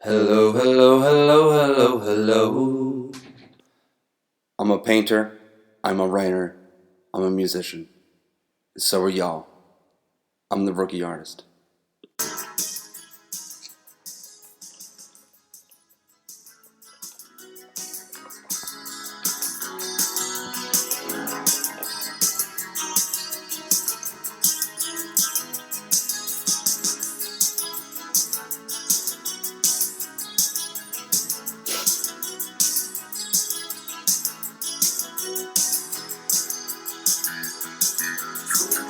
Hello, hello, hello, hello, hello. I'm a painter, I'm a writer, I'm a musician. So are y'all. I'm the rookie artist.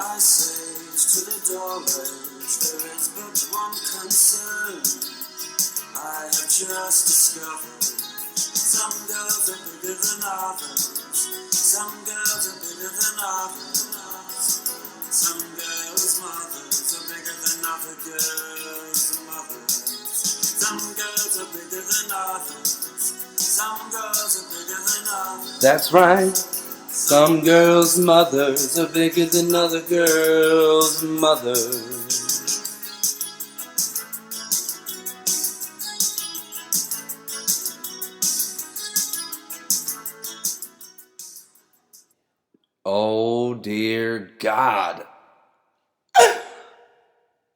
I sage to the doorways, there is but one concern. I have just discovered some girls are bigger than others. Some girls are bigger than others. Some girls' mothers are bigger than other girls' mothers. Some girls are bigger than others. Some girls are bigger than others. That's right. Some girls' mothers are bigger than other girls' mothers. Oh dear God.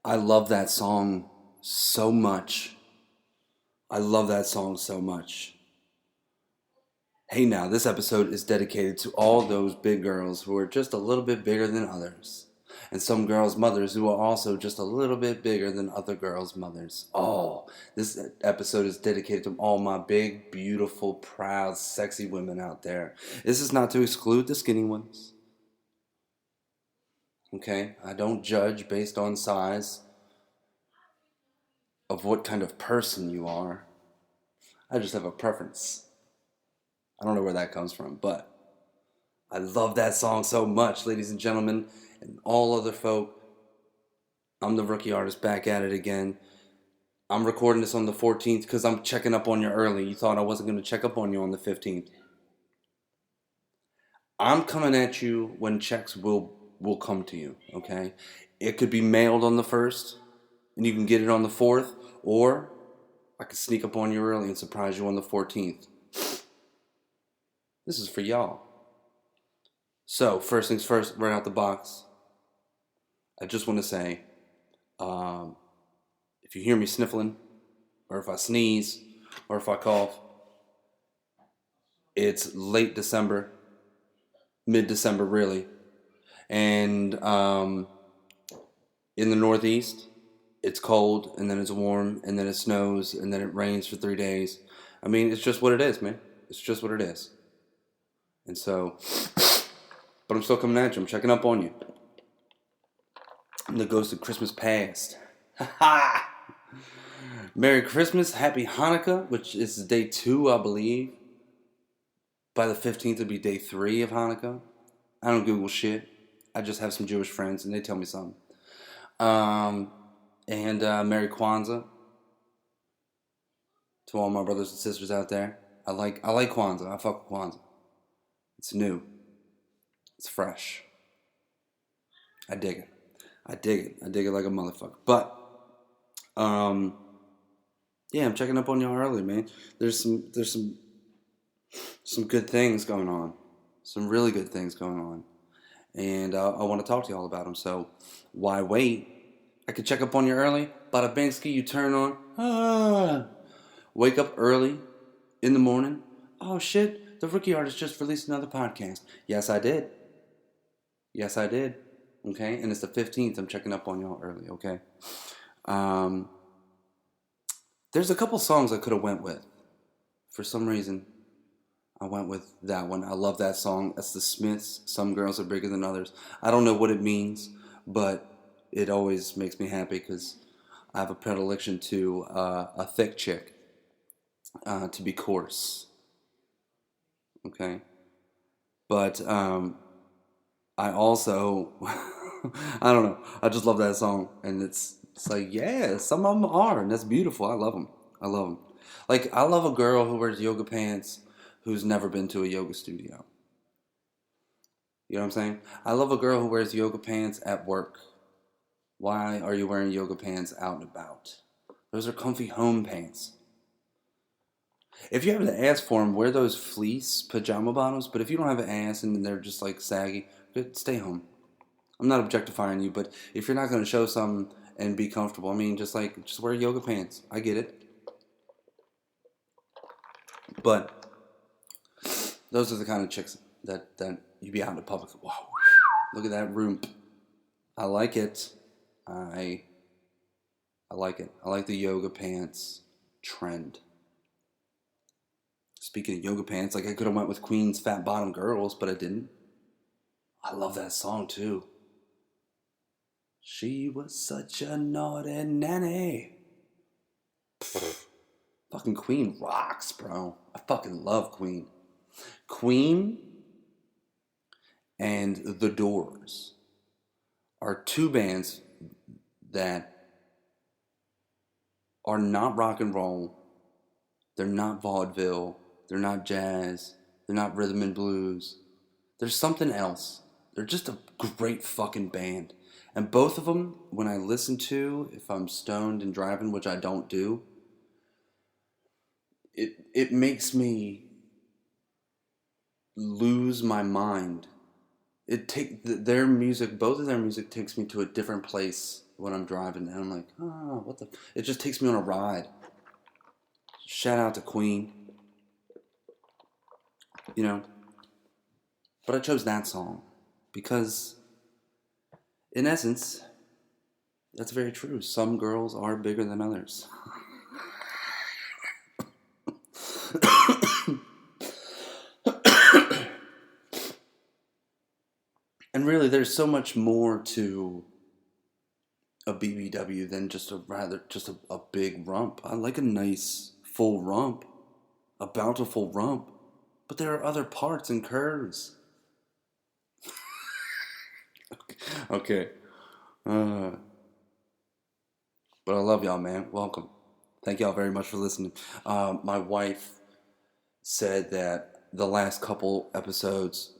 I love that song so much. I love that song so much. Hey now, this episode is dedicated to all those big girls who are just a little bit bigger than others. And some girls' mothers who are also just a little bit bigger than other girls' mothers. Oh, this episode is dedicated to all my big, beautiful, proud, sexy women out there. This is not to exclude the skinny ones. Okay? I don't judge based on size of what kind of person you are. I just have a preference. I don't know where that comes from, but I love that song so much, ladies and gentlemen, and all other folk. I'm the rookie artist back at it again. I'm recording this on the 14th because I'm checking up on you early. You thought I wasn't going to check up on you on the 15th. I'm coming at you when checks will come to you, okay? It could be mailed on the 1st, and you can get it on the 4th, or I could sneak up on you early and surprise you on the 14th. This is for y'all. So, first things first, right out the box, I just want to say, if you hear me sniffling, or if I sneeze, or if I cough, it's late December, mid-December really, and in the Northeast, it's cold, and then it's warm, and then it snows, and then it rains for 3 days. I mean, it's just what it is, man. It's just what it is. And so, but I'm still coming at you. I'm checking up on you. I'm the ghost of Christmas past. Ha! Merry Christmas, Happy Hanukkah, which is day 2, I believe. By the 15th, it'll be day 3 of Hanukkah. I don't Google shit. I just have some Jewish friends, and they tell me something. And Merry Kwanza to all my brothers and sisters out there. I like Kwanzaa. I fuck with Kwanzaa. It's new. It's fresh. I dig it. I dig it like a motherfucker. But, yeah, I'm checking up on y'all early, man. There's some good things going on. Some really good things going on. And I want to talk to y'all about them. So, why wait? I could check up on you early. Bada bang, you turn on. Wake up early in the morning. Oh, shit. The Rookie Artist just released another podcast. Yes, I did. Okay? And it's the 15th. I'm checking up on y'all early, okay? There's a couple songs I could have went with. For some reason, I went with that one. I love that song. That's the Smiths. Some girls are bigger than others. I don't know what it means, but it always makes me happy because I have a predilection to a thick chick to be coarse. Okay? But I also, I don't know. I just love that song. And it's like, yeah, some of them are. And that's beautiful. I love them. Like, I love a girl who wears yoga pants who's never been to a yoga studio. You know what I'm saying? I love a girl who wears yoga pants at work. Why are you wearing yoga pants out and about? Those are comfy home pants. If you have an ass for them, wear those fleece pajama bottoms. But if you don't have an ass and they're just like saggy, stay home. I'm not objectifying you, but if you're not going to show some and be comfortable, I mean, just wear yoga pants. I get it. But those are the kind of chicks that you be out in public. Wow, look at that room. I like it. I like it. I like the yoga pants trend. Speaking of yoga pants, like I could have went with Queen's Fat Bottom Girls, but I didn't. I love that song too. She was such a naughty nanny. Fucking Queen rocks, bro. I fucking love Queen. Queen and The Doors are two bands that are not rock and roll. They're not vaudeville. They're not jazz. They're not rhythm and blues. There's something else. They're just a great fucking band. And both of them, when I listen to, if I'm stoned and driving, which I don't do, it makes me lose my mind. Their music, both of their music takes me to a different place when I'm driving. And I'm like, oh, what the... It just takes me on a ride. Shout out to Queen. You know. But I chose that song because, in essence, that's very true. Some girls are bigger than others. And really, there's so much more to a BBW than just a big rump. I like a nice full rump, a bountiful rump, but there are other parts and curves. Okay. But I love y'all, man. Welcome. Thank y'all very much for listening. My wife said that the last couple episodes,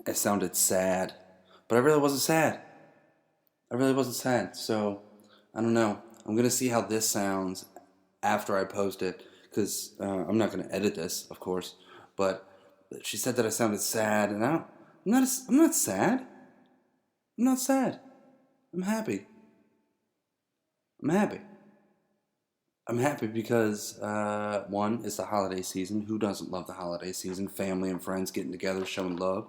it sounded sad. But I really wasn't sad. So, I don't know. I'm going to see how this sounds after I post it. Because I'm not going to edit this, of course. But she said that I sounded sad. And I'm not sad. I'm not sad. I'm happy. I'm happy because, one, it's the holiday season. Who doesn't love the holiday season? Family and friends getting together, showing love.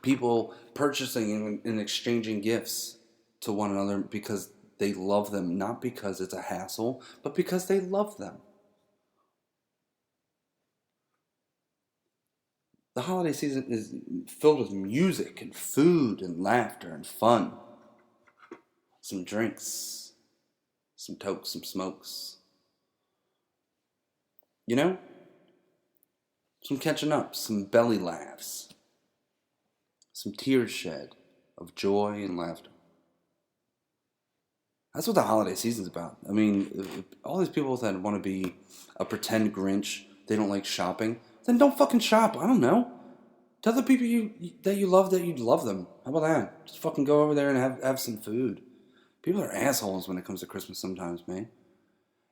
People purchasing and exchanging gifts to one another because they love them. Not because it's a hassle, but because they love them. The holiday season is filled with music and food and laughter and fun. Some drinks. Some tokes, some smokes. You know? Some catching up, some belly laughs. Some tears shed of joy and laughter. That's what the holiday season's about. I mean, all these people that want to be a pretend Grinch, they don't like shopping, then don't fucking shop. I don't know. Tell the people that you love them. How about that? Just fucking go over there and have some food. People are assholes when it comes to Christmas sometimes, man.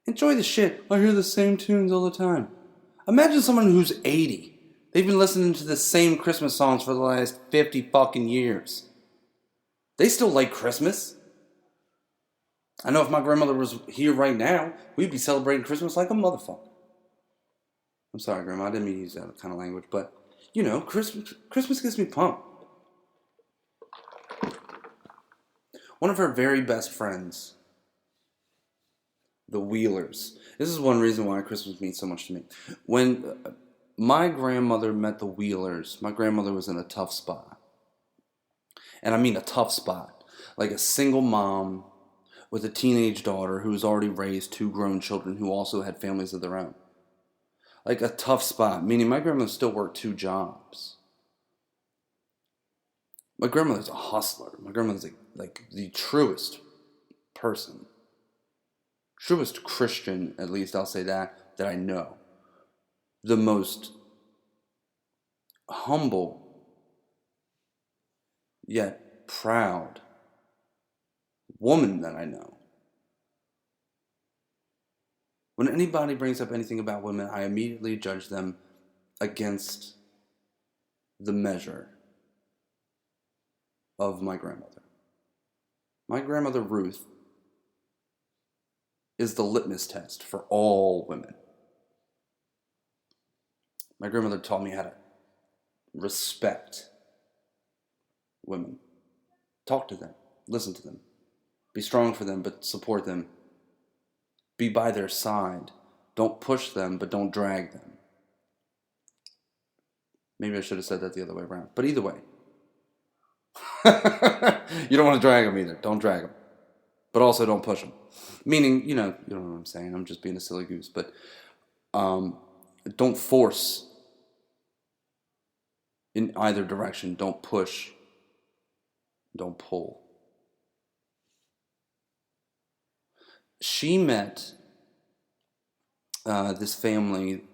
Enjoy the shit. I hear the same tunes all the time. Imagine someone who's 80. They've been listening to the same Christmas songs for the last 50 fucking years. They still like Christmas. I know if my grandmother was here right now, we'd be celebrating Christmas like a motherfucker. I'm sorry, Grandma, I didn't mean to use that kind of language, but, you know, Christmas gets me pumped. One of her very best friends, the Wheelers. This is one reason why Christmas means so much to me. When my grandmother met the Wheelers, my grandmother was in a tough spot. And I mean a tough spot. Like a single mom with a teenage daughter who's already raised 2 grown children who also had families of their own. Like a tough spot, meaning my grandmother still worked 2 jobs. My grandmother's a hustler. My grandmother's like the truest person. Truest Christian, at least I'll say that I know. The most humble, yet proud woman that I know. When anybody brings up anything about women, I immediately judge them against the measure of my grandmother. My grandmother Ruth is the litmus test for all women. My grandmother taught me how to respect women. Talk to them. Listen to them. Be strong for them, but support them. Be by their side. Don't push them, but don't drag them. Maybe I should have said that the other way around. But either way. You don't want to drag them either. Don't drag them. But also don't push them. Meaning, you know what I'm saying. I'm just being a silly goose. But don't force in either direction. Don't push. Don't pull. She met this family,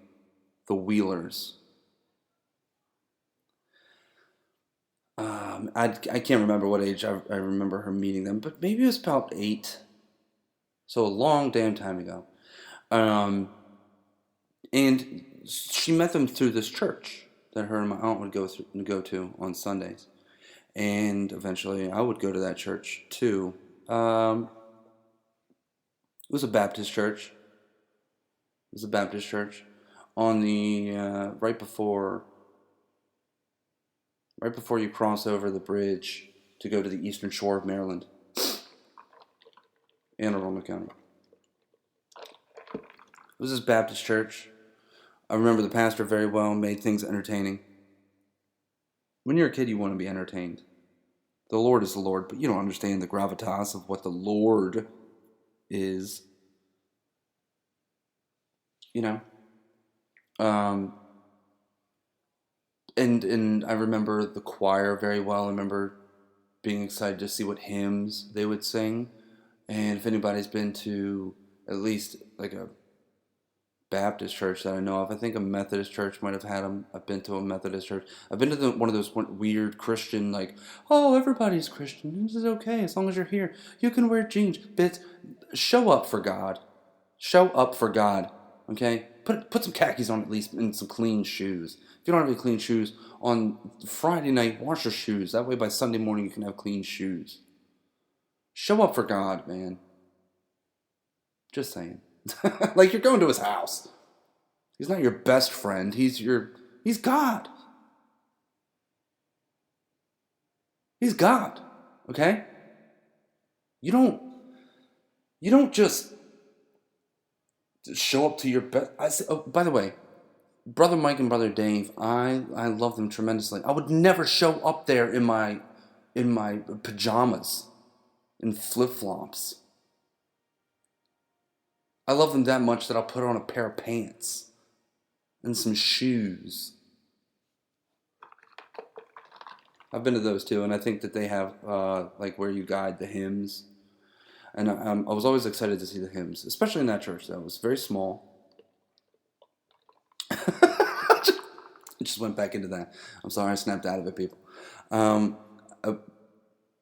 the Wheelers. I can't remember what age I remember her meeting them, but maybe it was about 8. So a long damn time ago. And she met them through this church that her and my aunt would go to on Sundays. And eventually I would go to that church too. It was a Baptist church. On the right before you cross over the bridge to go to the eastern shore of Maryland, Anne Arundel County. It was this Baptist church. I remember the pastor very well, made things entertaining. When you're a kid, you want to be entertained. The Lord is the Lord, but you don't understand the gravitas of what the Lord is. You know? And I remember the choir very well. I remember being excited to see what hymns they would sing. And if anybody's been to at least like a Baptist church that I know of, I think a Methodist church might have had them. I've been to a Methodist church. I've been to one of those weird Christian, like, oh, everybody's Christian. This is okay as long as you're here. You can wear jeans. But show up for God. Show up for God. Okay? Put some khakis on at least and some clean shoes. If you don't have any clean shoes, on Friday night, wash your shoes. That way by Sunday morning you can have clean shoes. Show up for God, man. Just saying. Like you're going to his house. He's not your best friend. He's God. He's God. Okay? You don't just show up to your best. Oh, by the way, Brother Mike and Brother Dave, I love them tremendously. I would never show up there in my pajamas, in flip-flops. I love them that much that I'll put on a pair of pants and some shoes. I've been to those too, and I think that they have like where you guide the hymns. And I was always excited to see the hymns, especially in that church though. It was very small. I just went back into that. I'm sorry, I snapped out of it, people.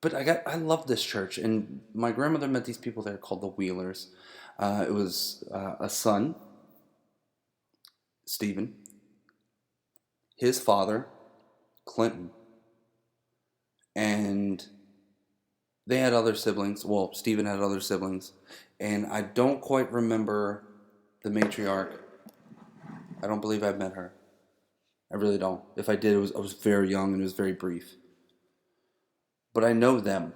But I love this church, and my grandmother met these people there called the Wheelers. It was a son, Stephen, his father, Clinton, and they had other siblings. Well, Stephen had other siblings, and I don't quite remember the matriarch. I don't believe I've met her. I really don't. If I did, I was very young and it was very brief. But I know them.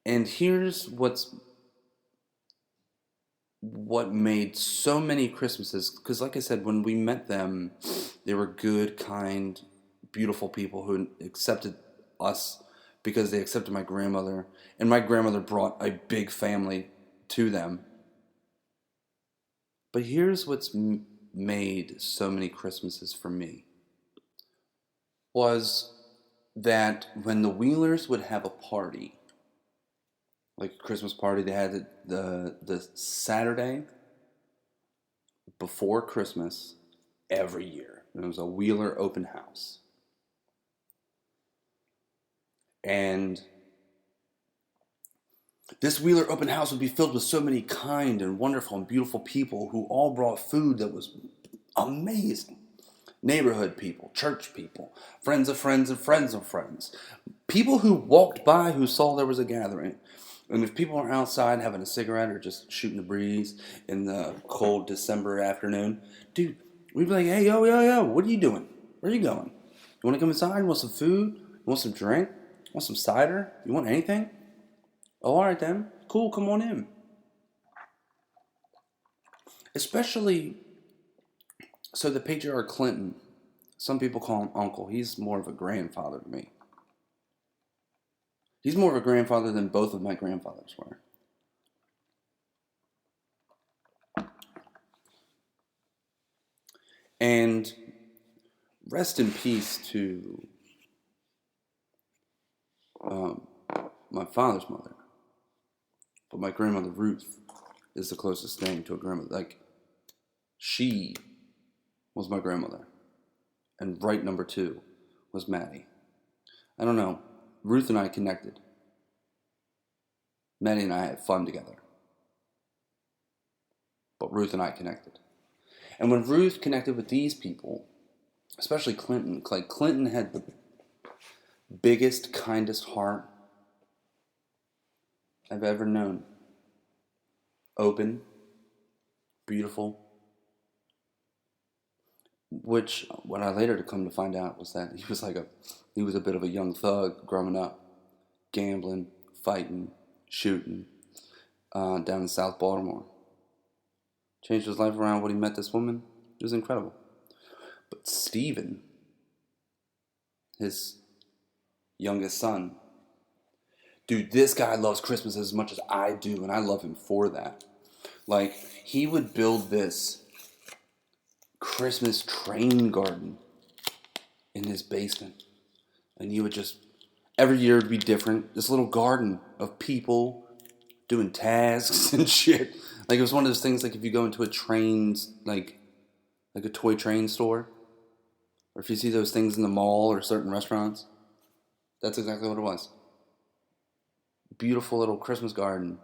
And here's what made so many Christmases, because like I said, when we met them, they were good, kind, beautiful people who accepted us because they accepted my grandmother. And my grandmother brought a big family to them. But here's what's made so many Christmases for me. Was that when the Wheelers would have a party, like a Christmas party, they had the Saturday before Christmas every year. And it was a Wheeler open house. And This Wheeler open house would be filled with so many kind and wonderful and beautiful people who all brought food that was amazing. Neighborhood people, church people, friends of friends and friends of friends. People who walked by who saw there was a gathering. And if people are outside having a cigarette or just shooting a breeze in the cold December afternoon, dude, we'd be like, hey, yo, what are you doing? Where are you going? You want to come inside? You want some food? You want some drink? You want some cider? You want anything? Oh, all right then. Cool, come on in. Especially, so the patriarch Clinton, some people call him uncle. He's more of a grandfather to me. He's more of a grandfather than both of my grandfathers were. And rest in peace to my father's mother. But my grandmother Ruth is the closest thing to a grandmother. Like, she was my grandmother. And right number 2 was Maddie. I don't know. Ruth and I connected. Maddie and I had fun together. But Ruth and I connected. And when Ruth connected with these people, especially Clinton, like Clinton had the biggest, kindest heart I've ever known. Open, beautiful. Which, what I later to come to find out was that he was a bit of a young thug growing up, gambling, fighting, shooting, down in South Baltimore. Changed his life around when he met this woman. It was incredible. But Stephen, his youngest son, dude, this guy loves Christmas as much as I do, and I love him for that. Like, he would build this Christmas train garden in his basement. And he would just, every year it'd be different. This little garden of people doing tasks and shit. Like, it was one of those things, like, if you go into a trains, like a toy train store, or if you see those things in the mall or certain restaurants, that's exactly what it was. Beautiful little Christmas garden,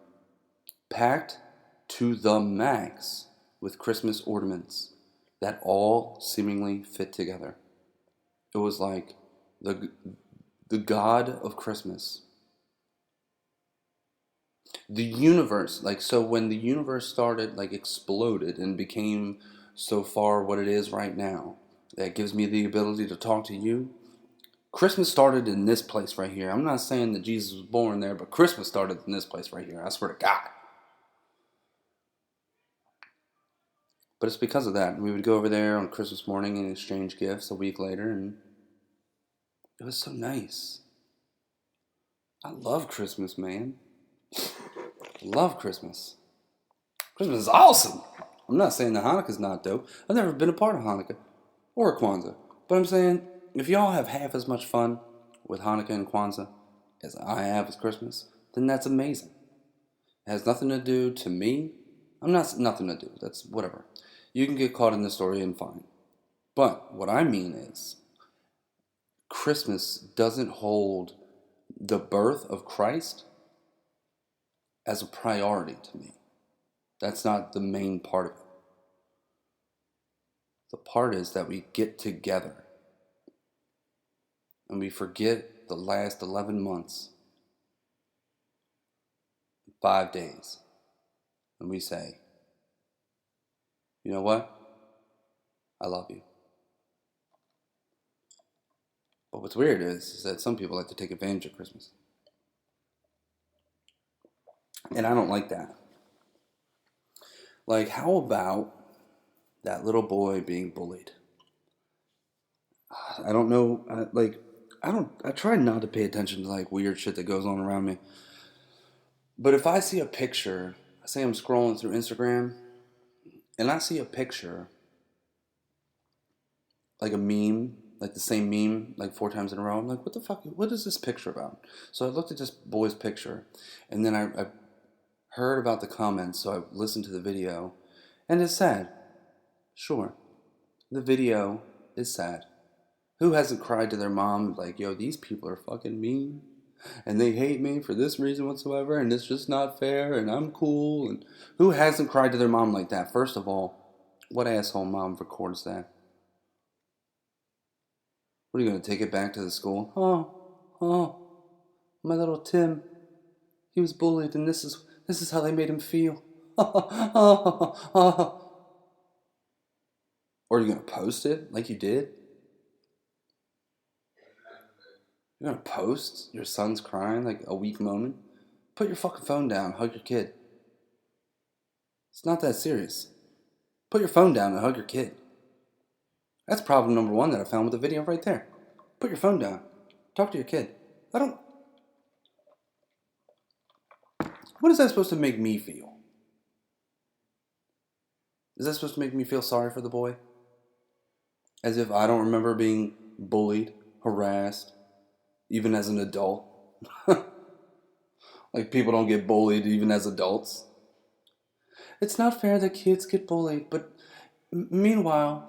packed to the max with Christmas ornaments that all seemingly fit together. It was like the God of Christmas. The universe, like, so when the universe started, like, exploded and became so far what it is right now, that gives me the ability to talk to you. Christmas started in this place right here. I'm not saying that Jesus was born there, but Christmas started in this place right here. I swear to God. But it's because of that. We would go over there on Christmas morning and exchange gifts a week later, and it was so nice. I love Christmas, man. I love Christmas. Christmas is awesome. I'm not saying that Hanukkah's not dope. I've never been a part of Hanukkah or Kwanzaa. But I'm saying, if y'all have half as much fun with Hanukkah and Kwanzaa as I have with Christmas, then that's amazing. It has nothing to do to me. Nothing to do. That's whatever. You can get caught in the story and fine. But what I mean is, Christmas doesn't hold the birth of Christ as a priority to me. That's not the main part of it. The part is that we get together and we forget the last 11 months, 5 days, and we say, you know what? I love you. But what's weird is that some people like to take advantage of Christmas. And I don't like that. Like, how about that little boy being bullied? I don't know. I try not to pay attention to, like, weird shit that goes on around me. But if I see a picture, say I'm scrolling through Instagram, and I see a picture, like a meme, like the same meme, like 4 times in a row, I'm like, what the fuck? What is this picture about? So I looked at this boy's picture, and then I heard about the comments, so I listened to the video, and it's sad. Sure, the video is sad. Who hasn't cried to their mom like, yo, these people are fucking mean? And they hate me for this reason whatsoever, and it's just not fair, and I'm cool. And who hasn't cried to their mom like that? First of all, what asshole mom records that? What are you going to take it back to the school? Oh, my little Tim, he was bullied, and this is how they made him feel. Or are you going to post it like you did? You're going to post your son's crying like a weak moment? Put your fucking phone down, hug your kid. It's not that serious. Put your phone down and hug your kid. That's problem number one that I found with the video right there. Put your phone down. Talk to your kid. What is that supposed to make me feel? Is that supposed to make me feel sorry for the boy? As if I don't remember being bullied, harassed, even as an adult. Like people don't get bullied even as adults. It's not fair that kids get bullied, but meanwhile,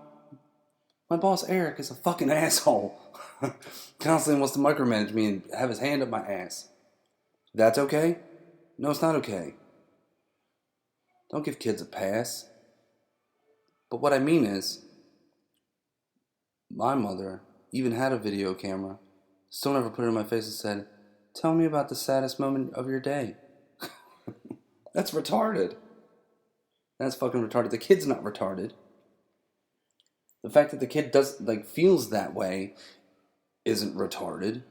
my boss Eric is a fucking asshole. Constantly wants to micromanage me and have his hand up my ass. That's okay? No, it's not okay. Don't give kids a pass. But what I mean is, my mother even had a video camera, still never put it in my face and said, "Tell me about the saddest moment of your day." That's retarded. That's fucking retarded. The kid's not retarded. The fact that the kid feels that way isn't retarded.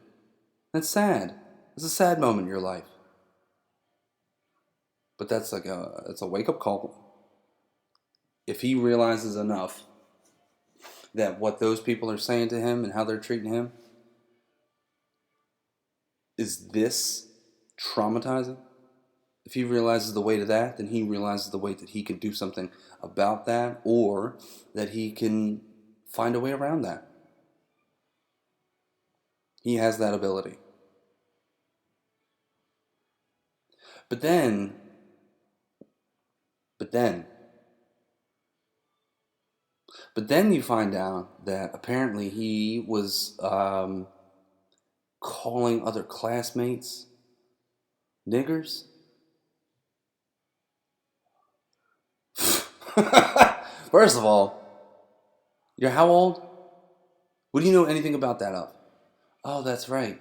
That's sad. It's a sad moment in your life. But that's it's a wake-up call. If he realizes enough that what those people are saying to him and how they're treating him is this traumatizing, if he realizes the weight of that, then he realizes the weight that he can do something about that, or that he can find a way around that. He has that ability. But then you find out that apparently he was calling other classmates niggers. First of all, you're how old? What do you know anything about that of? Oh, that's right.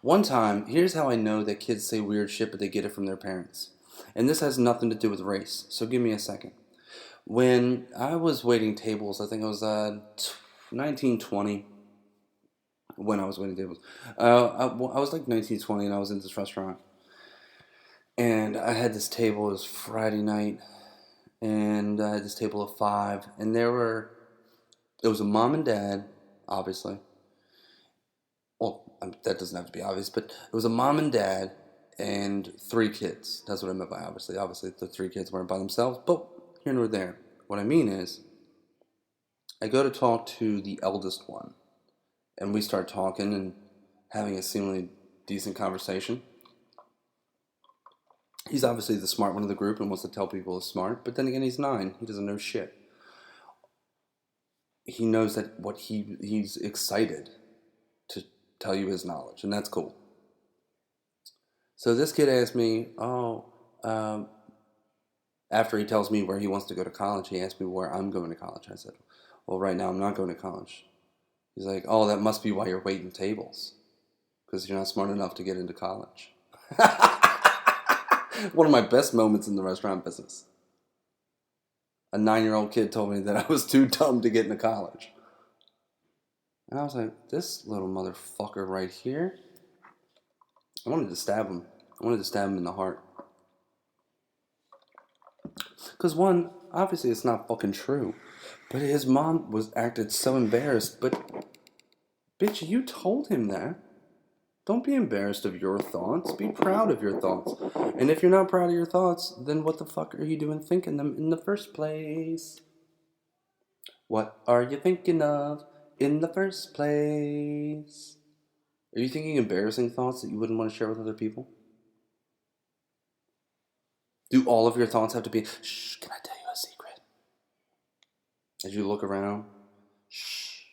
One time, here's how I know that kids say weird shit, but they get it from their parents. And this has nothing to do with race, so give me a second. When I was waiting tables, I think I was 1920. When I was waiting tables. I was like 1920, and I was in this restaurant. And I had this table, it was Friday night, and I had this table of 5, and there was a mom and dad, obviously. Well, that doesn't have to be obvious, but it was a mom and dad and 3 kids. That's what I meant by obviously. Obviously, the 3 kids weren't by themselves, but here nor there. What I mean is, I go to talk to the eldest one, and we start talking and having a seemingly decent conversation. He's obviously the smart one of the group and wants to tell people he's smart, but then again, he's 9. He doesn't know shit. He knows that he's excited to tell you his knowledge, and that's cool. So this kid asked me, after he tells me where he wants to go to college, he asked me where I'm going to college. I said, well, right now I'm not going to college. He's like, oh, that must be why you're waiting tables, because you're not smart enough to get into college. One of my best moments in the restaurant business. A 9-year-old kid told me that I was too dumb to get into college. And I was like, this little motherfucker right here. I wanted to stab him. I wanted to stab him in the heart. Because one, obviously it's not fucking true. But his mom acted so embarrassed. But, bitch, you told him that. Don't be embarrassed of your thoughts. Be proud of your thoughts. And if you're not proud of your thoughts, then what the fuck are you doing thinking them in the first place? What are you thinking of in the first place? Are you thinking embarrassing thoughts that you wouldn't want to share with other people? Do all of your thoughts have to be, shh, can I tell you a secret? As you look around, shh.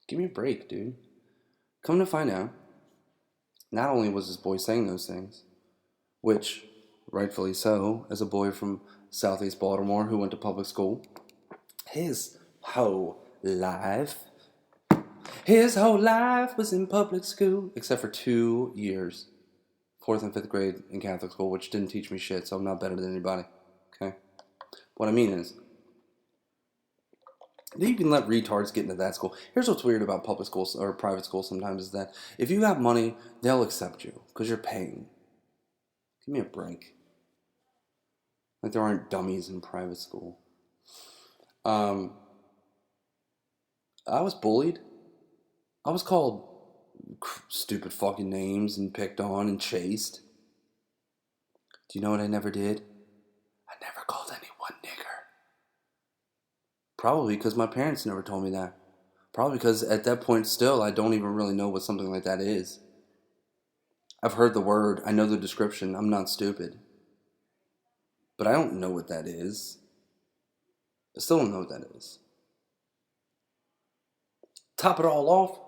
Give me a break, dude. Come to find out, Not only was this boy saying those things, which, rightfully so, as a boy from Southeast Baltimore who went to public school, his whole life was in public school, except for 2 years, 4th and 5th grade in Catholic school, which didn't teach me shit, so I'm not better than anybody, okay? What I mean is, you can let retards get into that school. Here's what's weird about public schools or private schools sometimes is that if you got money, they'll accept you because you're paying. Give me a break. Like there aren't dummies in private school. I was bullied. I was called stupid fucking names and picked on and chased. Do you know what I never did? I never called anyone nigger. Probably because my parents never told me that. Probably because at that point still, I don't even really know what something like that is. I've heard the word, I know the description, I'm not stupid. But I don't know what that is. I still don't know what that is. Top it all off,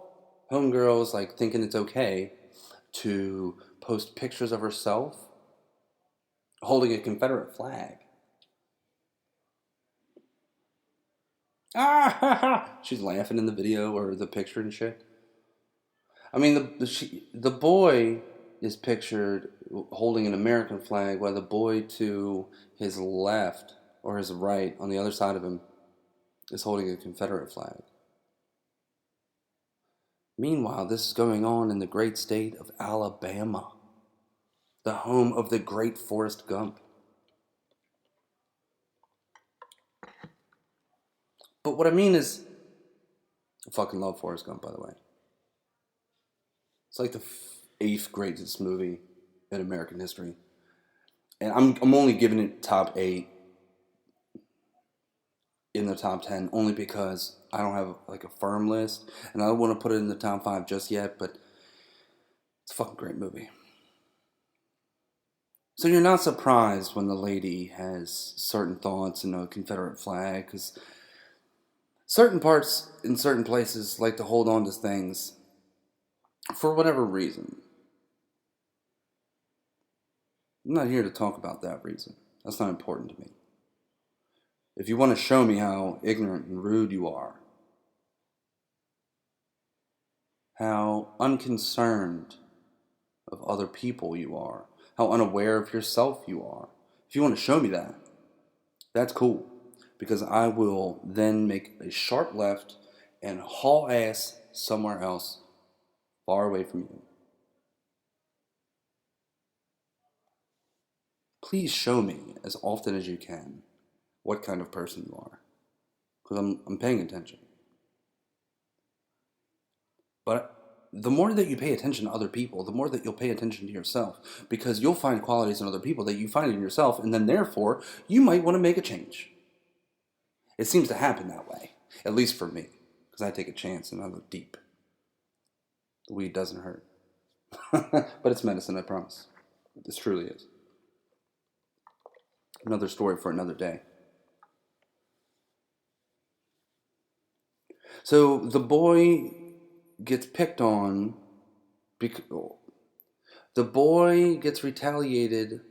homegirl is like thinking it's okay to post pictures of herself holding a Confederate flag. Ah, ha, ha. She's laughing in the video or the picture and shit. I mean, the boy is pictured holding an American flag, while the boy to his left or his right on the other side of him is holding a Confederate flag. Meanwhile, this is going on in the great state of Alabama, the home of the great Forrest Gump. But what I mean is, I fucking love Forrest Gump, by the way. It's like the 8th greatest movie in American history. And I'm only giving it top 8 in the top 10 only because I don't have like a firm list. And I don't want to put it in the top 5 just yet, but it's a fucking great movie. So you're not surprised when the lady has certain thoughts and a Confederate flag, because certain parts in certain places like to hold on to things for whatever reason. I'm not here to talk about that reason. That's not important to me. If you want to show me how ignorant and rude you are, how unconcerned of other people you are, how unaware of yourself you are, if you want to show me that, that's cool. Because I will then make a sharp left and haul ass somewhere else, far away from you. Please show me as often as you can what kind of person you are, because I'm paying attention. But the more that you pay attention to other people, the more that you'll pay attention to yourself, because you'll find qualities in other people that you find in yourself, and then therefore you might want to make a change. It seems to happen that way, at least for me, because I take a chance and I look deep. The weed doesn't hurt. But it's medicine, I promise. This truly is. Another story for another day. So the boy gets picked on, the boy gets retaliated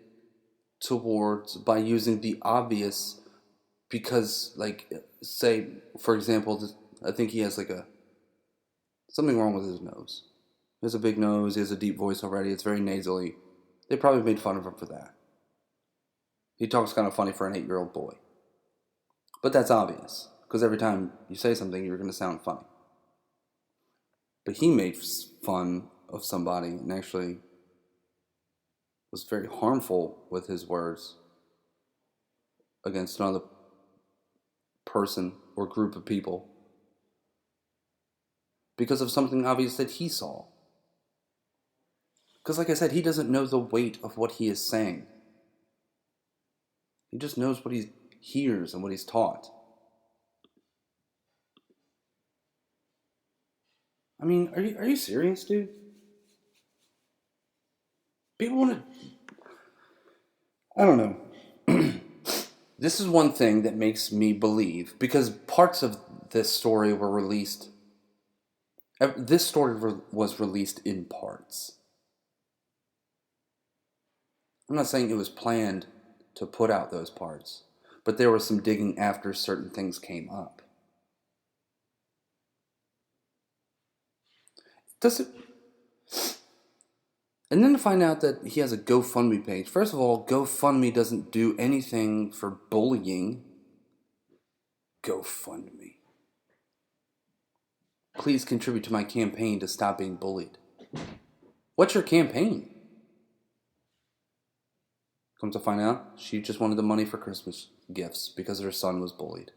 towards by using the obvious, because, like, say, for example, I think he has like something wrong with his nose. He has a big nose, he has a deep voice already, it's very nasally. They probably made fun of him for that. He talks kind of funny for an 8-year-old boy. But that's obvious, because every time you say something, you're going to sound funny. But he made fun of somebody and actually was very harmful with his words against another person or group of people because of something obvious that he saw. Because, like I said, he doesn't know the weight of what he is saying. He just knows what he hears and what he's taught. I mean, are you serious, dude? People want to... I don't know. This is one thing that makes me believe, because parts of this story were released... This story was released in parts. I'm not saying it was planned to put out those parts, but there was some digging after certain things came up. Does it? And then to find out that he has a GoFundMe page. First of all, GoFundMe doesn't do anything for bullying. GoFundMe. Please contribute to my campaign to stop being bullied. What's your campaign? Come to find out, she just wanted the money for Christmas gifts because her son was bullied.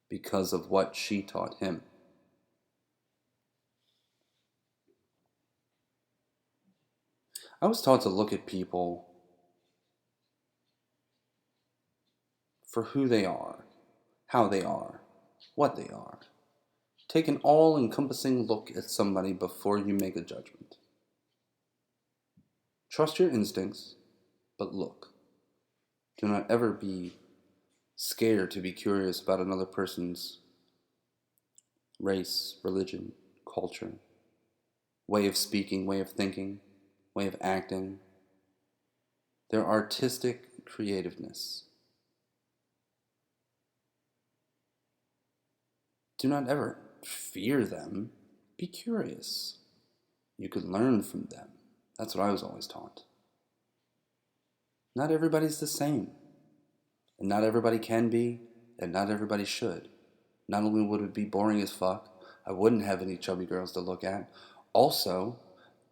Because of what she taught him. I was taught to look at people for who they are, how they are, what they are. Take an all-encompassing look at somebody before you make a judgment. Trust your instincts, but look. Do not ever be scared to be curious about another person's race, religion, culture, way of speaking, way of thinking, way of acting, their artistic creativeness. Do not ever fear them. Be curious. You could learn from them. That's what I was always taught. Not everybody's the same. And not everybody can be, and not everybody should. Not only would it be boring as fuck, I wouldn't have any chubby girls to look at. Also,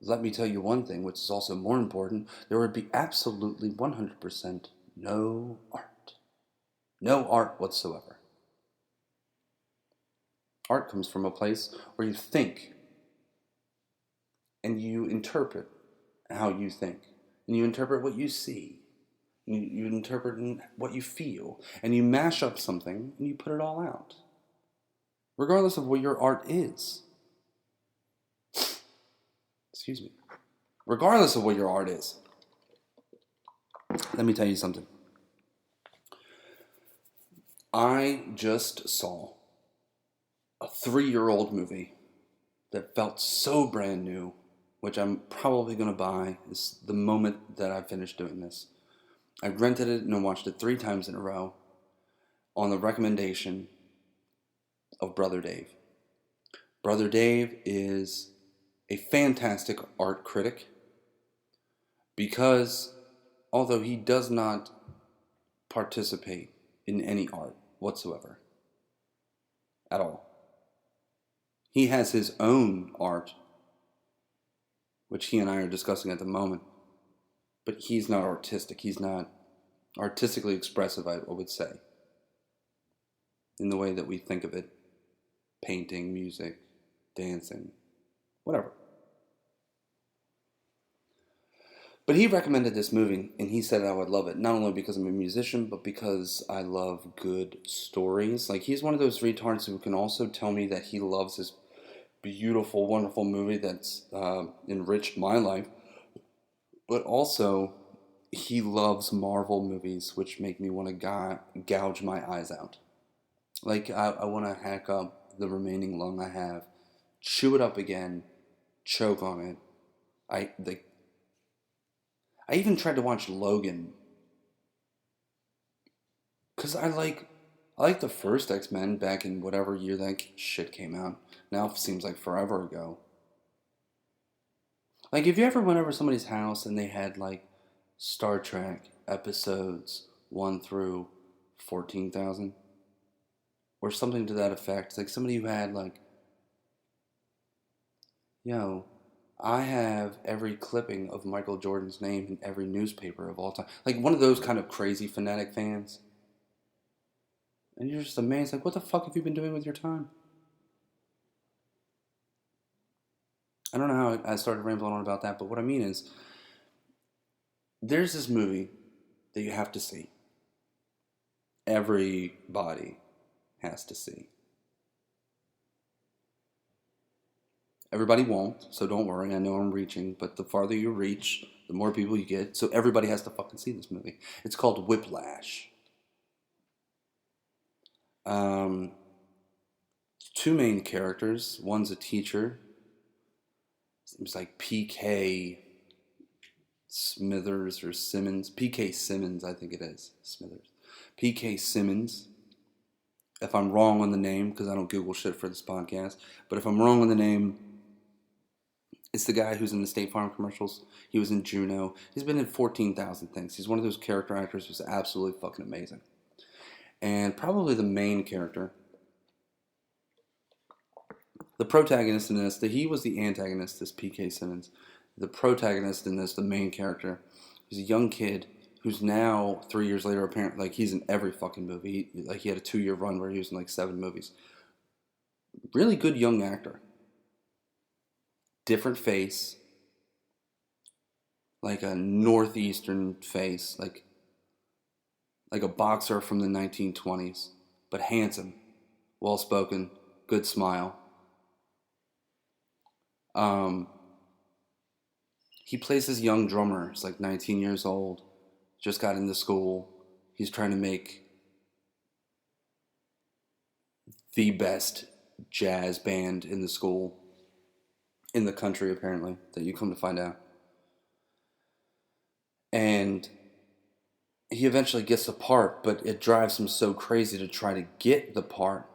let me tell you one thing, which is also more important. There would be absolutely 100% no art. No art whatsoever. Art comes from a place where you think and you interpret how you think. And you interpret what you see. You interpret what you feel. And you mash up something and you put it all out. Regardless of what your art is. Excuse me. Regardless of what your art is. Let me tell you something. I just saw a 3-year-old movie that felt so brand new, which I'm probably going to buy is the moment that I finish doing this. I rented it and I watched it 3 times in a row on the recommendation of Brother Dave. Brother Dave is a fantastic art critic because although he does not participate in any art whatsoever at all, he has his own art, which he and I are discussing at the moment, but he's not artistic. He's not artistically expressive, I would say, in the way that we think of it. Painting, music, dancing, whatever. But he recommended this movie, and he said I would love it, not only because I'm a musician, but because I love good stories. Like, he's one of those retards who can also tell me that he loves this beautiful, wonderful movie that's enriched my life, but also he loves Marvel movies, which make me want to gouge my eyes out. Like, I want to hack up the remaining lung I have, chew it up again, choke on it. I even tried to watch Logan, because I like the first X-Men back in whatever year that shit came out. Now it seems like forever ago. Like, if you ever went over somebody's house and they had, like, Star Trek episodes 1 through 14,000, or something to that effect, like somebody who had, like, I have every clipping of Michael Jordan's name in every newspaper of all time. Like, one of those kind of crazy fanatic fans. And you're just amazed, like, what the fuck have you been doing with your time? I don't know how I started rambling on about that, but what I mean is, there's this movie that you have to see. Everybody has to see. Everybody won't, so don't worry. I know I'm reaching, but the farther you reach, the more people you get. So everybody has to fucking see this movie. It's called Whiplash. 2 main characters. One's a teacher. Seems like PK Smithers or Simmons. PK Simmons, I think it is. Smithers. PK Simmons. If I'm wrong on the name, because I don't Google shit for this podcast, but if I'm wrong on the name, it's the guy who's in the State Farm commercials. He was in Juno. He's been in 14,000 things. He's one of those character actors who's absolutely fucking amazing. And probably the main character, the protagonist in this, he was the antagonist, this PK Simmons. The protagonist in this, the main character, he's a young kid who's now, 3 years later, apparently, like, he's in every fucking movie. He had a 2-year run where he was in, like, 7 movies. Really good young actor. Different face. Like a northeastern face. Like a boxer from the 1920s. But handsome. Well-spoken. Good smile. He plays this young drummer. He's like 19 years old. Just got into school. He's trying to make the best jazz band in the school. In the country, apparently. That you come to find out. And he eventually gets the part, but it drives him so crazy to try to get the part.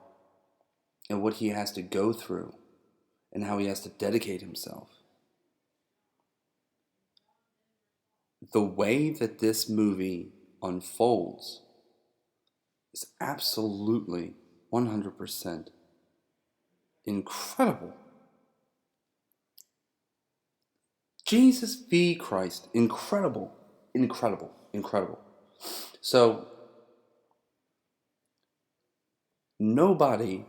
And what he has to go through. And how he has to dedicate himself. The way that this movie unfolds is absolutely 100% incredible. Jesus v. Christ. Incredible. Incredible. Incredible. So, nobody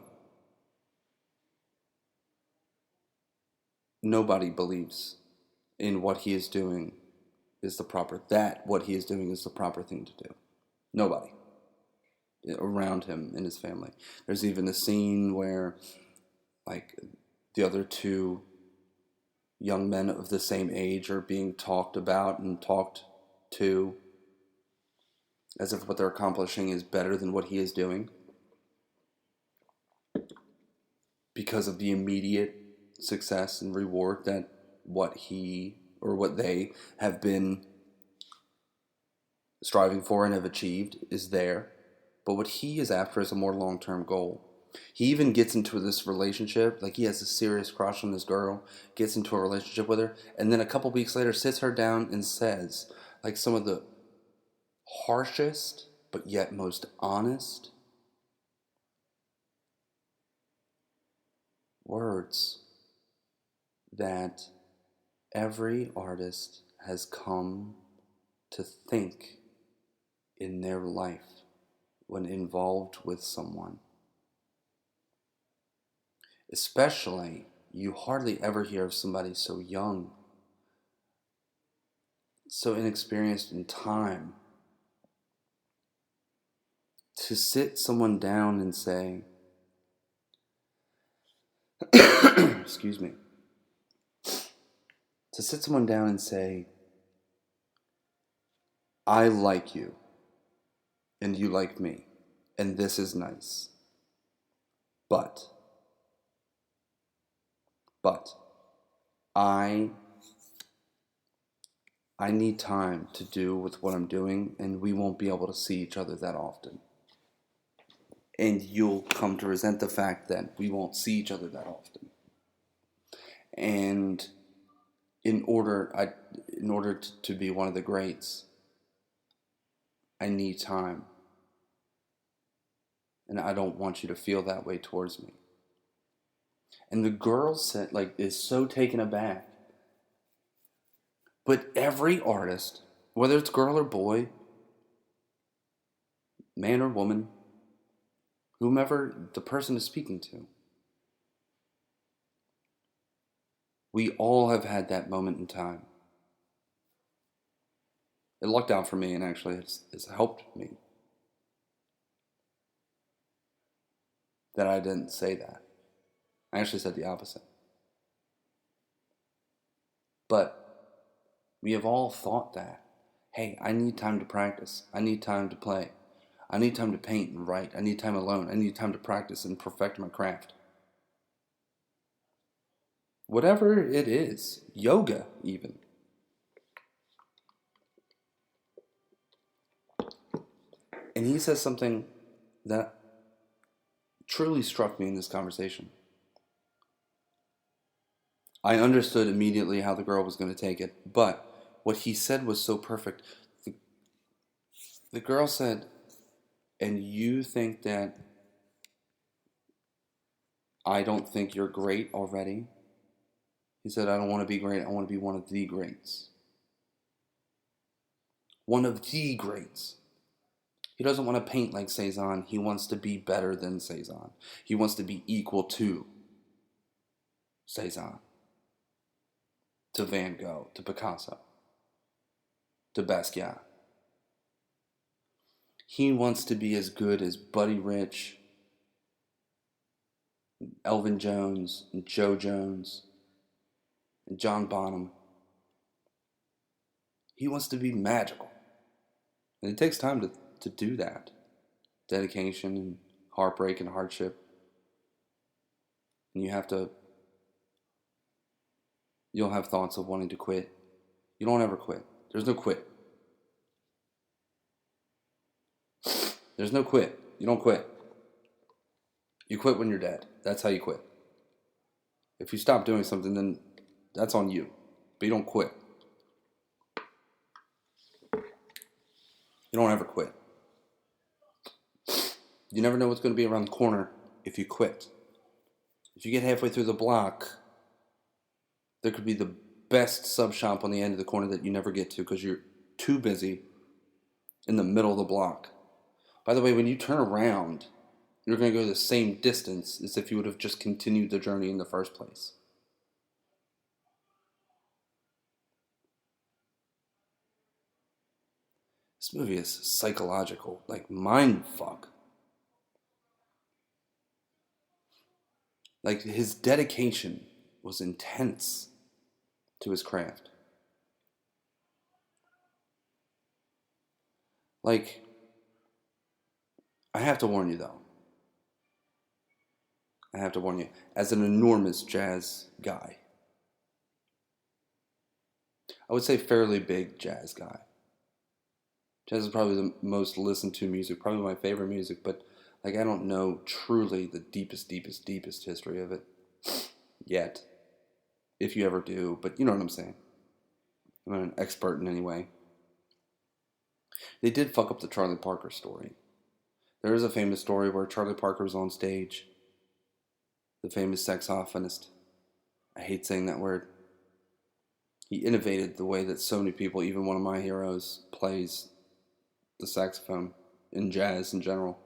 believes in what he is doing is the proper, what he is doing is the proper thing to do. Nobody around him and his family. There's even a scene where, like, the other 2 young men of the same age are being talked about and talked to as if what they're accomplishing is better than what he is doing because of the immediate success and reward that what they have been striving for and have achieved is there. But what he is after is a more long-term goal. He even gets into this relationship, like he has a serious crush on this girl, gets into a relationship with her, and then a couple weeks later sits her down and says, like, some of the harshest but yet most honest words that every artist has come to think in their life when involved with someone. Especially, you hardly ever hear of somebody so young, so inexperienced in time, to sit someone down and say, excuse me, to sit someone down and say, I like you, and you like me, and this is nice, but I need time to do with what I'm doing, and we won't be able to see each other that often. And you'll come to resent the fact that we won't see each other that often. And in order to be one of the greats, I need time. And I don't want you to feel that way towards me. And the girl said, is so taken aback. But every artist, whether it's girl or boy, man or woman, whomever the person is speaking to, we all have had that moment in time. It lucked out for me, and actually it's helped me that I didn't say that. I actually said the opposite. But we have all thought that, hey, I need time to practice. I need time to play. I need time to paint and write. I need time alone. I need time to practice and perfect my craft. Whatever it is, yoga even. And he says something that truly struck me in this conversation. I understood immediately how the girl was going to take it, but what he said was so perfect. The girl said, and you think that I don't think you're great already? He said, I don't want to be great. I want to be one of the greats. One of the greats. He doesn't want to paint like Cezanne. He wants to be better than Cezanne. He wants to be equal to Cezanne, to Van Gogh, to Picasso, to Basquiat. He wants to be as good as Buddy Rich, Elvin Jones, and Joe Jones, and John Bonham. He wants to be magical. And it takes time to do that. Dedication and heartbreak and hardship. And you'll have thoughts of wanting to quit. You don't ever quit. There's no quit. There's no quit. You don't quit. You quit when you're dead. That's how you quit. If you stop doing something, then that's on you. But you don't quit. You don't ever quit. You never know what's going to be around the corner if you quit. If you get halfway through the block, there could be the best sub shop on the end of the corner that you never get to because you're too busy in the middle of the block. By the way, when you turn around, you're going to go the same distance as if you would have just continued the journey in the first place. This movie is psychological, like mind fuck. Like his dedication was intense to his craft. Like, I have to warn you though. I have to warn you, as an enormous jazz guy. I would say fairly big jazz guy. Jazz is probably the most listened to music, probably my favorite music, but like I don't know truly the deepest history of it yet. If you ever do, but you know what I'm saying. I'm not an expert in any way. They did fuck up the Charlie Parker story. There is a famous story where Charlie Parker was on stage. The famous saxophonist. I hate saying that word. He innovated the way that so many people, even one of my heroes, plays the saxophone in jazz in general.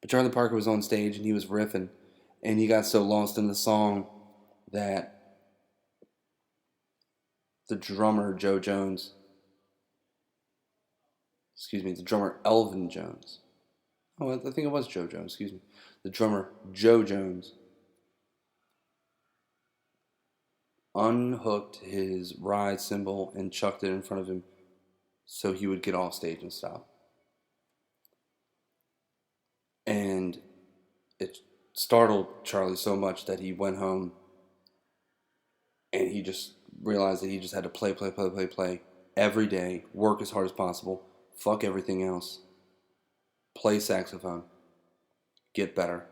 But Charlie Parker was on stage and he was riffing, and he got so lost in the song that the drummer the drummer Elvin Jones. Oh, I think it was Joe Jones, The drummer Joe Jones unhooked his ride cymbal and chucked it in front of him so he would get off stage and stop. And it startled Charlie so much that he went home and he just realized that he just had to play every day, work as hard as possible, fuck everything else, play saxophone, get better.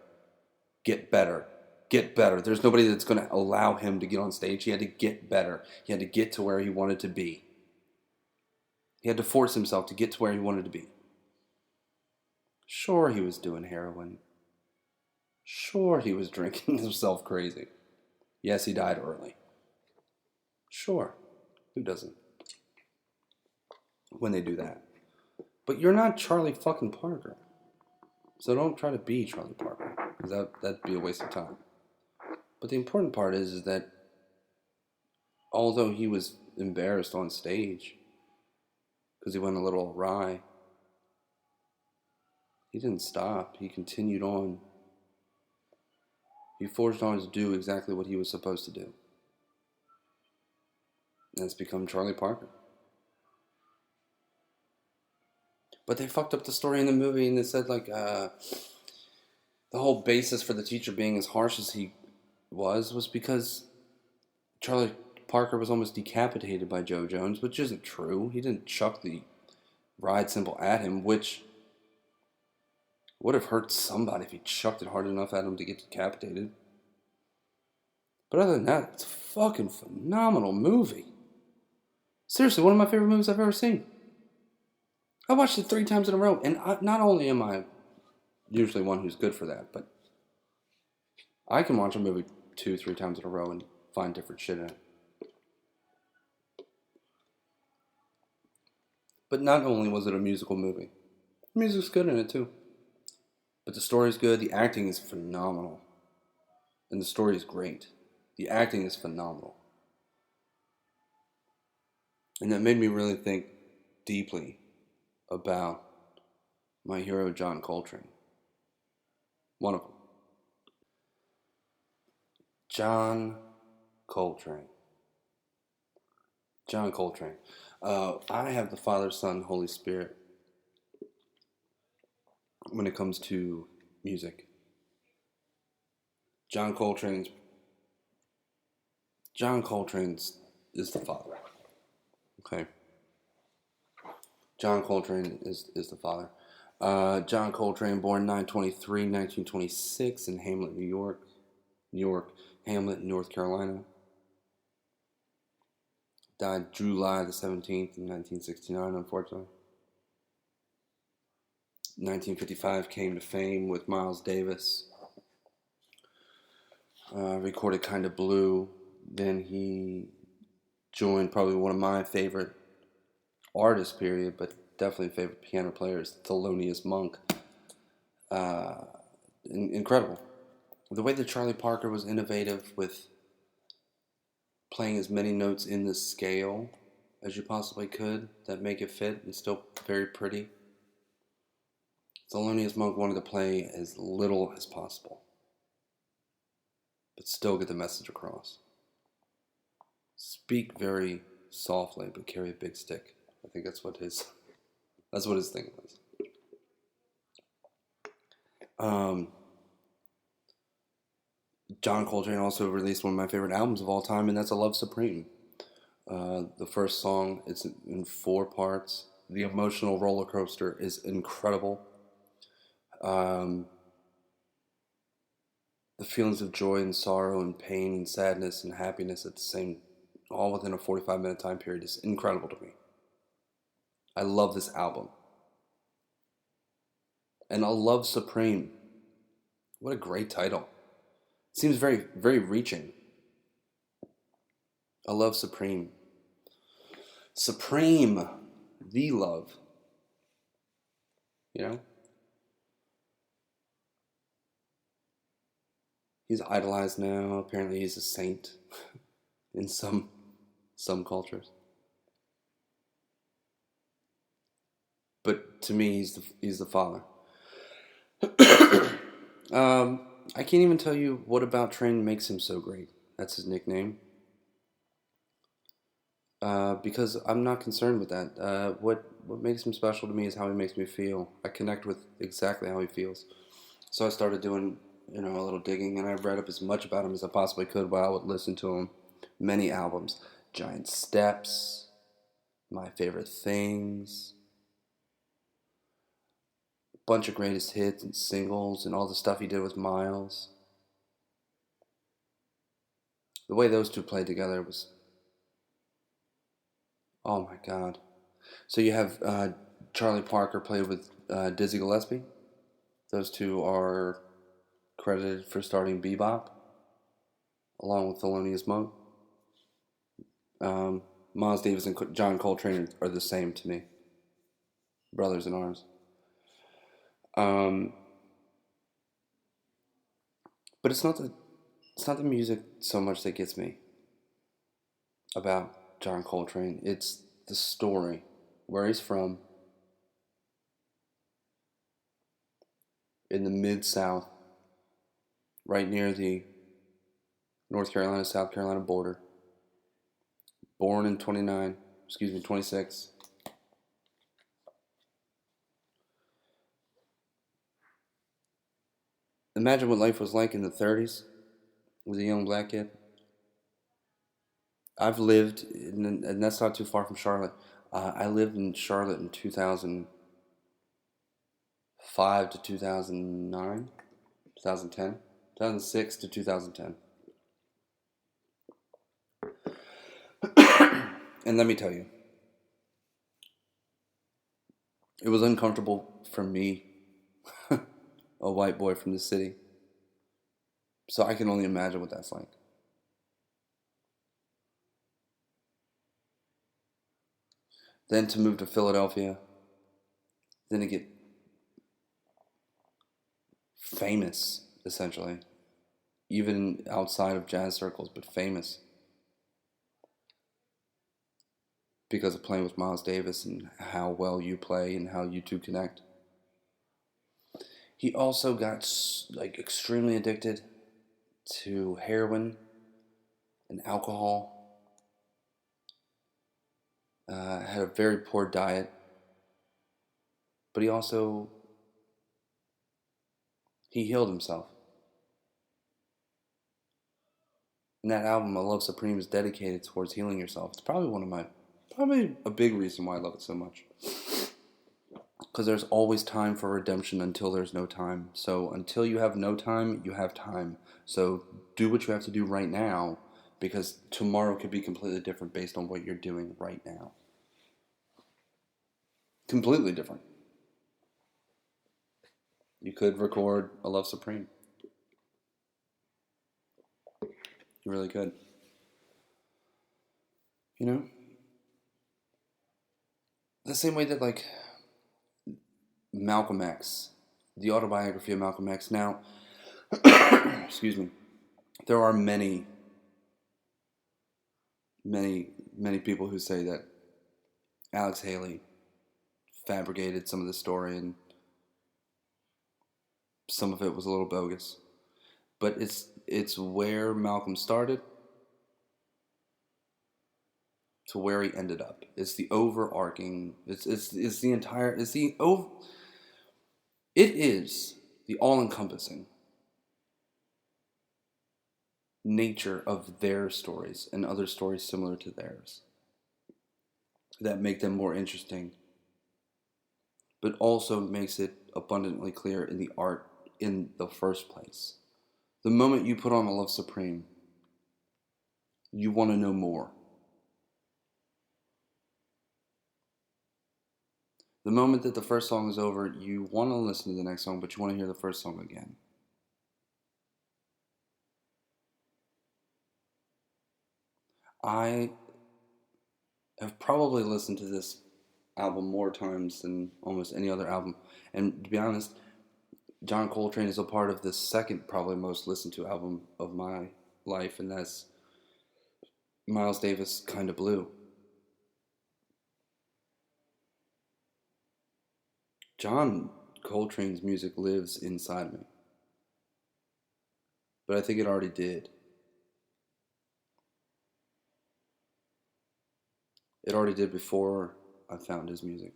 There's nobody that's going to allow him to get on stage. He had to get better. He had to get to where he wanted to be. He had to force himself to get to where he wanted to be. Sure, he was doing heroin. Sure, he was drinking himself crazy. Yes, he died early. Sure, who doesn't? When they do that. But you're not Charlie fucking Parker. So don't try to be Charlie Parker, because that'd be a waste of time. But the important part is that although he was embarrassed on stage because he went a little awry, he didn't stop. He continued on. He forged on to do exactly what he was supposed to do. And it's become Charlie Parker. But they fucked up the story in the movie, and they said the whole basis for the teacher being as harsh as he was because Charlie Parker was almost decapitated by Joe Jones, which isn't true. He didn't chuck the ride cymbal at him, which Would have hurt somebody if he chucked it hard enough at him to get decapitated. But other than that, it's a fucking phenomenal movie. Seriously, one of my favorite movies I've ever seen. I watched it 3 times in a row, and not only am I usually one who's good for that, but I can watch a movie 2-3 times in a row and find different shit in it. But not only was it a musical movie, the music's good in it too. But the story's good, the acting is phenomenal. And the story is great. The acting is phenomenal. And that made me really think deeply about my hero, John Coltrane. One of them. John Coltrane. John Coltrane. I have the Father, Son, Holy Spirit when it comes to music. John Coltrane's is the Father. Okay. John Coltrane is the Father. John Coltrane, born 9/23, 1926 in Hamlet, New York, Hamlet, North Carolina. Died July the 17th in 1969, unfortunately. 1955 came to fame with Miles Davis. Recorded Kinda Blue. Then he joined probably one of my favorite artists, period, but definitely favorite piano players, Thelonious Monk. Incredible. The way that Charlie Parker was innovative with playing as many notes in the scale as you possibly could that make it fit and still very pretty. Thelonious Monk wanted to play as little as possible, but still get the message across. Speak very softly, but carry a big stick. I think that's what his thing was. John Coltrane also released one of my favorite albums of all time, and that's A Love Supreme. The first song, it's in 4 parts. The emotional roller coaster is incredible. The feelings of joy and sorrow and pain and sadness and happiness at the same, all within a 45-minute time period, is incredible to me. I love this album. And A Love Supreme. What a great title. It seems very, very reaching. A Love Supreme. Supreme. The love. You know? He's idolized now. Apparently he's a saint in some cultures. But to me, he's the father. I can't even tell you what about Train makes him so great. That's his nickname. Because I'm not concerned with that. What makes him special to me is how he makes me feel. I connect with exactly how he feels. So I started doing, a little digging, and I read up as much about him as I possibly could while I would listen to him. Many albums. Giant Steps, My Favorite Things, bunch of greatest hits and singles and all the stuff he did with Miles. The way those two played together was, oh my God. So you have Charlie Parker played with Dizzy Gillespie. Those two are credited for starting bebop, along with Thelonious Monk. Miles Davis and John Coltrane are the same to me. Brothers in arms. But it's not the music so much that gets me about John Coltrane. It's the story, where he's from, in the Mid-South, right near the North Carolina-South Carolina border. Born in 26. Imagine what life was like in the 30s as a young black kid. I've lived, and that's not too far from Charlotte. I lived in Charlotte in 2005, 2005 to 2009, 2010, 2006 to 2010. And let me tell you, it was uncomfortable for me, a white boy from the city. So I can only imagine what that's like. Then to move to Philadelphia, then to get famous, essentially, even outside of jazz circles, but famous because of playing with Miles Davis and how well you play and how you two connect. He also got extremely addicted to heroin and alcohol. Had a very poor diet, but he healed himself. And that album, A Love Supreme, is dedicated towards healing yourself. It's probably a big reason why I love it so much. Because there's always time for redemption until there's no time. So until you have no time, you have time. So do what you have to do right now, because tomorrow could be completely different based on what you're doing right now. Completely different. You could record A Love Supreme. You really could. You know? The same way that, like, Malcolm X, the autobiography of Malcolm X. Now, excuse me, there are many people who say that Alex Haley fabricated some of the story and some of it was a little bogus. But it's where Malcolm started to where he ended up. It's the overarching. It is the all-encompassing nature of their stories and other stories similar to theirs that make them more interesting, but also makes it abundantly clear in the art in the first place. The moment you put on A Love Supreme, you want to know more. The moment that the first song is over, you want to listen to the next song, but you want to hear the first song again. I have probably listened to this album more times than almost any other album. And to be honest, John Coltrane is a part of the second probably most listened to album of my life, and that's Miles Davis' Kinda Blue. John Coltrane's music lives inside me. But I think it already did. It already did before I found his music.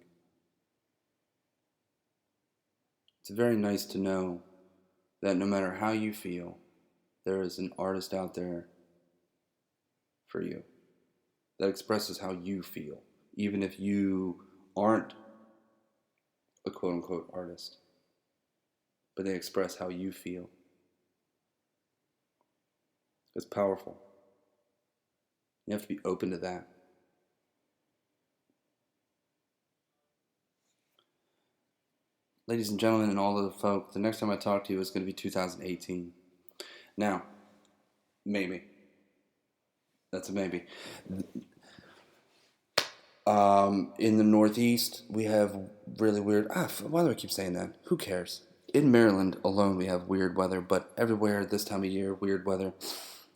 It's very nice to know that no matter how you feel, there is an artist out there for you that expresses how you feel, even if you aren't a quote-unquote artist, but they express how you feel. It's powerful. You have to be open to that. Ladies and gentlemen and all of the folk, the next time I talk to you is going to be 2018. Now, maybe. That's a maybe. In the Northeast, we have really weird... why do I keep saying that? Who cares? In Maryland alone, we have weird weather, but everywhere this time of year, weird weather.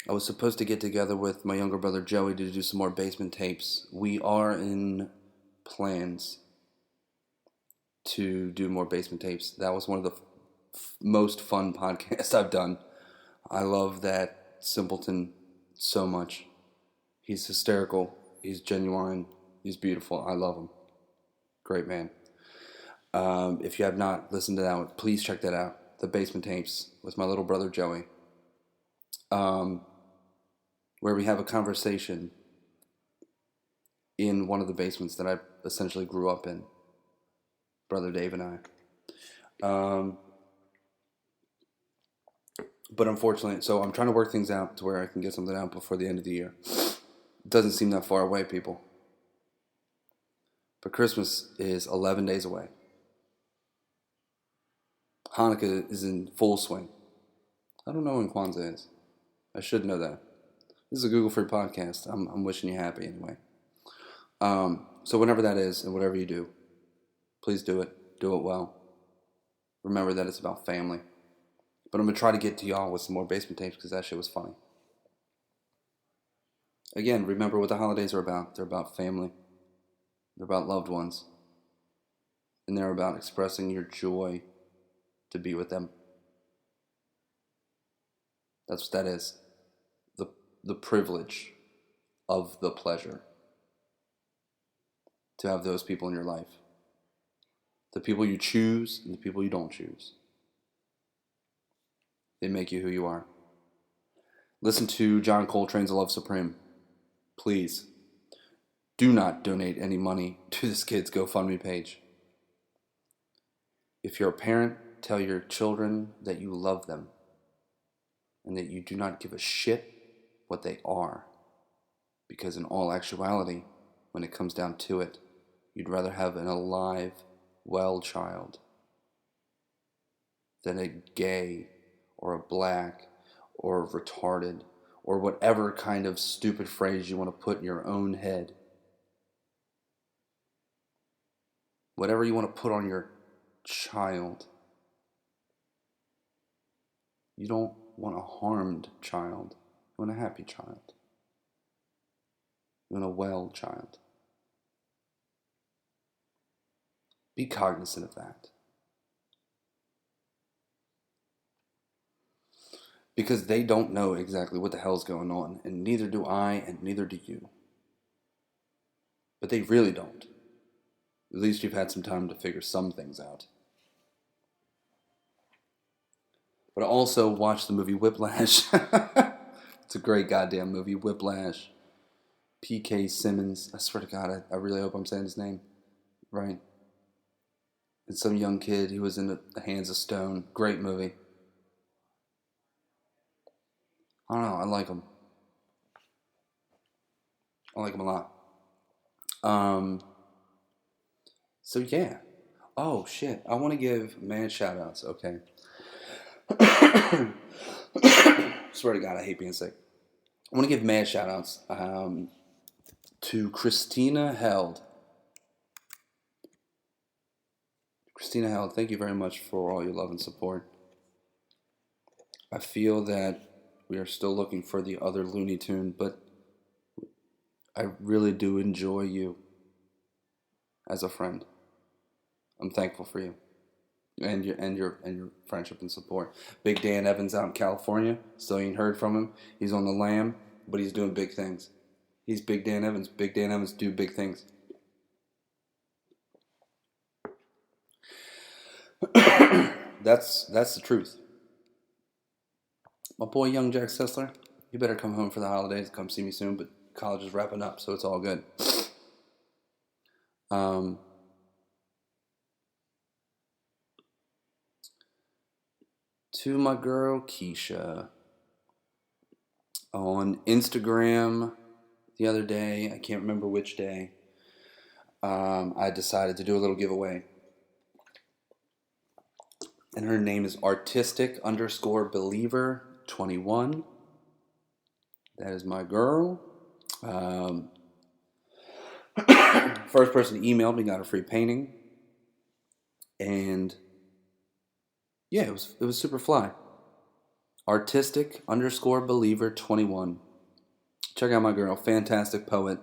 I was supposed to get together with my younger brother Joey to do some more basement tapes. We are in plans to do more basement tapes. That was one of the most fun podcasts I've done. I love that simpleton so much. He's hysterical. He's genuine. He's beautiful. I love him. Great man. If you have not listened to that one, please check that out. The basement tapes with my little brother Joey. Where we have a conversation in one of the basements that I essentially grew up in. Brother Dave and But unfortunately, so I'm trying to work things out to where I can get something out before the end of the year. It doesn't seem that far away, people. But Christmas is 11 days away. Hanukkah is in full swing. I don't know when Kwanzaa is. I should know that. This is a Google free podcast. I'm wishing you happy anyway. So whenever that is, and whatever you do, please do it. Do it well. Remember that it's about family. But I'm going to try to get to y'all with some more basement tapes because that shit was funny. Again, remember what the holidays are about. They're about family. They're about loved ones. And they're about expressing your joy to be with them. That's what that is. The privilege of the pleasure to have those people in your life. The people you choose and the people you don't choose. They make you who you are. Listen to John Coltrane's Love Supreme. Please, do not donate any money to this kid's GoFundMe page. If you're a parent, tell your children that you love them and that you do not give a shit what they are. Because in all actuality, when it comes down to it, you'd rather have an alive, well child than a gay or a black or a retarded or whatever kind of stupid phrase you want to put in your own head. Whatever you want to put on your child. You don't want a harmed child. You want a happy child. You want a well child. Be cognizant of that. Because they don't know exactly what the hell's going on, and neither do I, and neither do you. But they really don't. At least you've had some time to figure some things out. But I also watched the movie Whiplash. It's a great goddamn movie, Whiplash. P.K. Simmons. I swear to God, I really hope I'm saying his name right. And some young kid, he was in the Hands of Stone. Great movie. I don't know, I like him. I like him a lot. So yeah. Oh shit, I want to give mad shout outs, okay? Swear to God, I hate being sick. I want to give mad shout outs to Christina Held. Christina Held, thank you very much for all your love and support. I feel that we are still looking for the other Looney Tune, but I really do enjoy you as a friend. I'm thankful for you and your friendship and support. Big Dan Evans out in California. Still ain't heard from him. He's on the lam, but he's doing big things. He's Big Dan Evans. Big Dan Evans do big things. That's the truth. My boy Young Jack Sessler, you better come home for the holidays. Come see me soon, but college is wrapping up, so it's all good. To my girl Keisha on Instagram the other day, I can't remember which day, I decided to do a little giveaway. And her name is artistic_believer21. That is my girl. First person emailed me got a free painting. And yeah, it was super fly. Artistic_believer21. Check out my girl. Fantastic poet.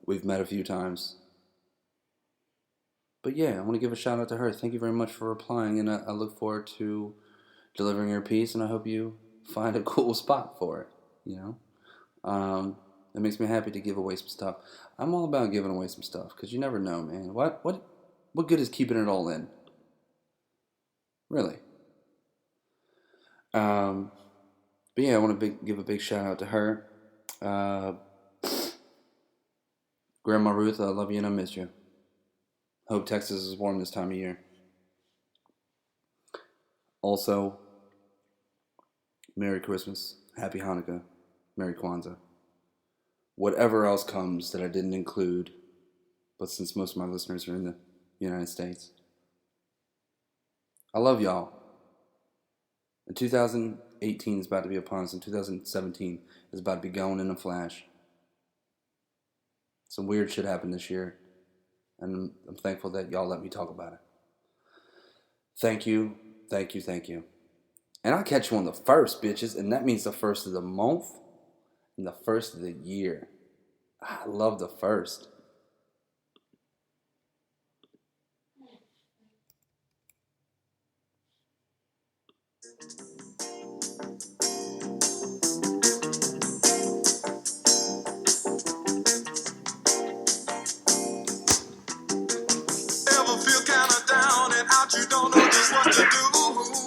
We've met a few times. But yeah, I want to give a shout out to her. Thank you very much for replying, and I look forward to delivering your piece, and I hope you find a cool spot for it, you know? It makes me happy to give away some stuff. I'm all about giving away some stuff, because you never know, man. What good is keeping it all in? Really? But yeah, I want to give a big shout out to her. Grandma Ruth, I love you and I miss you. Hope Texas is warm this time of year. Also, Merry Christmas, Happy Hanukkah, Merry Kwanza. Whatever else comes that I didn't include, but since most of my listeners are in the United States, I love y'all. And 2018 is about to be upon us, and 2017 is about to be going in a flash. Some weird shit happened this year, and I'm thankful that y'all let me talk about it. Thank you, thank you, thank you. And I'll catch you on the first, bitches, and that means the first of the month and the first of the year. I love the first. Ever feel kinda down and out, you don't know just what to do?